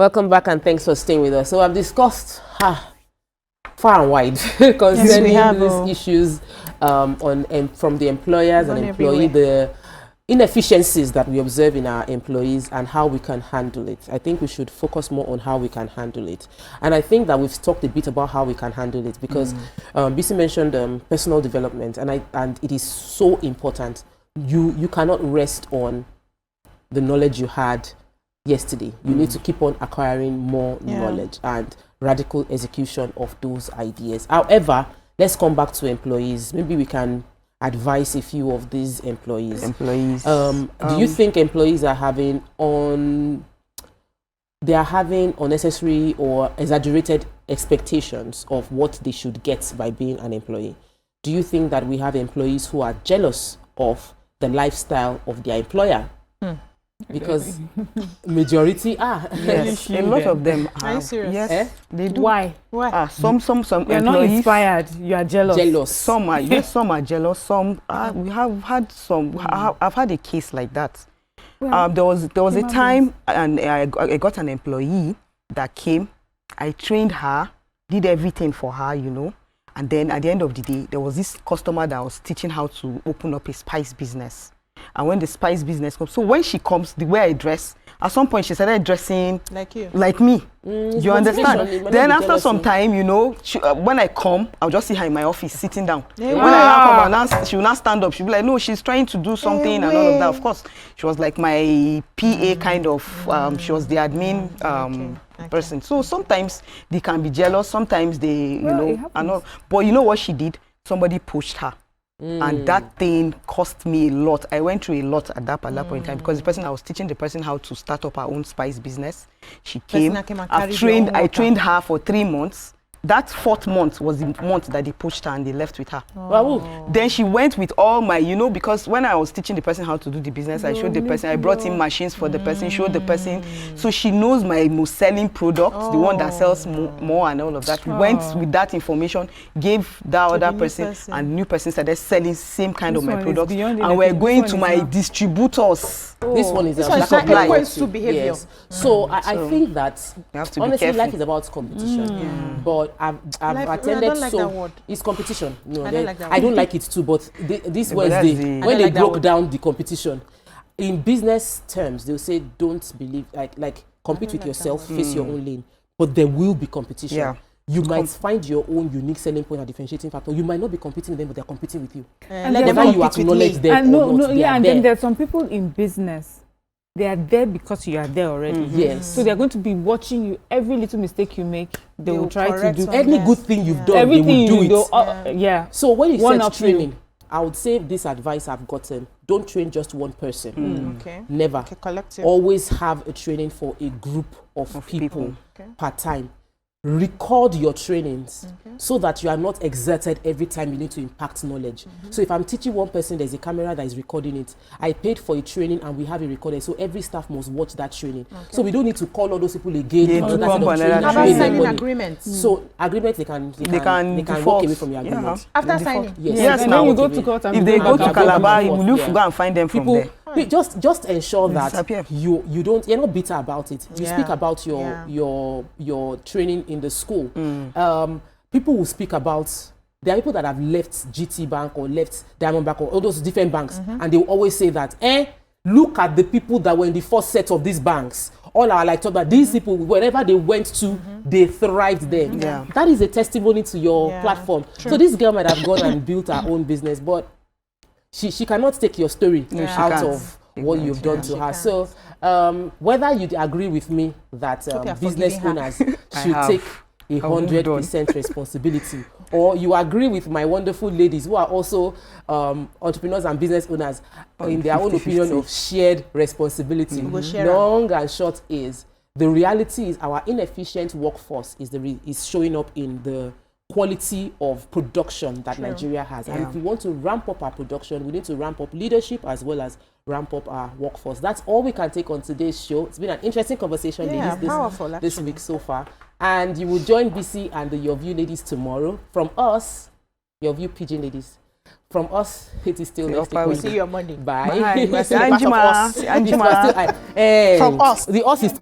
Welcome back and thanks for staying with us. So I've discussed far and wide concerning these issues from the employers and employee, the inefficiencies that we observe in our employees and how we can handle it. I think we should focus more on how we can handle it. And I think that we've talked a bit about how we can handle it because BC mentioned personal development and it is so important. You cannot rest on the knowledge you had yesterday. You need to keep on acquiring more knowledge and radical execution of those ideas. However, let's come back to employees. Maybe we can advise a few of these employees. Do you think employees are having unnecessary or exaggerated expectations of what they should get by being an employee? Do you think that we have employees who are jealous of the lifestyle of their employer? Because majority are. Yes, a lot of them are. Are you serious? Yes, they do. Why? Some You're not inspired. You are jealous. Some are yes, some are jealous. Some we have had some. I've had a case like that. Well, there was a time, and I got an employee that came. I trained her, did everything for her, you know. And then at the end of the day, there was this customer that I was teaching how to open up a spice business. And when the spice business comes, so when she comes, the way I dress, at some point she started dressing like you, like me. You understand? Then after some time, you know, when I come, I'll just see her in my office sitting down. When I now come, she will not stand up. She'll be like, no, she's trying to do something and all of that. Of course, she was like my PA kind of. She was the admin person. So sometimes they can be jealous. Sometimes they, you know, are not. But you know what she did? Somebody pushed her. And that thing cost me a lot. I went through a lot at that point in time because the person I was teaching the person how to start up her own spice business. She came. I trained her for 3 months. That 4th month was the month that they pushed her and they left with her. Then she went with all my, you know, because when I was teaching the person how to do the business, I showed the person, I brought in machines for the person, showed the person. So she knows my most selling product, the one that sells more and all of that. We went with that information, gave that other person, and new person started selling same kind of my product. And we're going to my distributors. This one is to behavior. Yes. So I think that honestly life is about competition. But I've attended it's competition. No, I don't like it too, but this Wednesday when they broke down the competition in business terms, they'll say don't believe like compete with yourself, face your own lane, but there will be competition. You might find your own unique selling point or differentiating factor. You might not be competing with them, but they're competing with you. And whether you acknowledge them or not, and then there's some people in business. They are there because you are there already. Yes. So they're going to be watching you. Every little mistake you make, they will try to do. Any good thing you've done, they will do it. So when you said training, I would say this advice I've gotten: don't train just one person. Never. Collective. Always have a training for a group of people per time. Record your trainings so that you are not exerted every time you need to impact knowledge. So if I'm teaching one person, there's a camera that is recording it. I paid for a training and we have it recorded, so every staff must watch that training. So we don't need to call all those people again. How about signing agreements? So agreements they can walk away from your agreement. After signing? Yes. And then you go to court and if they go to Calabar, you will go and find them from there. Just ensure that you're not bitter about it. You speak about your training in the school. People will speak about, there are people that have left GT Bank or left Diamond Bank or all those different banks, and they will always say that, look at the people that were in the first set of these banks. All are like, talk about these people, wherever they went to, they thrived there. That is a testimony to your platform. So this girl might have gone and built her own business, but she cannot take your story out of what you've done to her. So whether you agree with me that business owners should take 100% responsibility, or you agree with my wonderful ladies who are also entrepreneurs and business owners in their own opinion of shared responsibility. Long and short is, the reality is our inefficient workforce is showing up in the quality of production that Nigeria has. And if we want to ramp up our production, we need to ramp up leadership as well as ramp up our workforce. That's all we can take on today's show. It's been an interesting conversation, ladies, this week so far. And you will join BC and the Your View ladies tomorrow. From us, Your View Pigeon ladies. From us, it is still next week. See your money. Bye. Anjima. From us. The us is...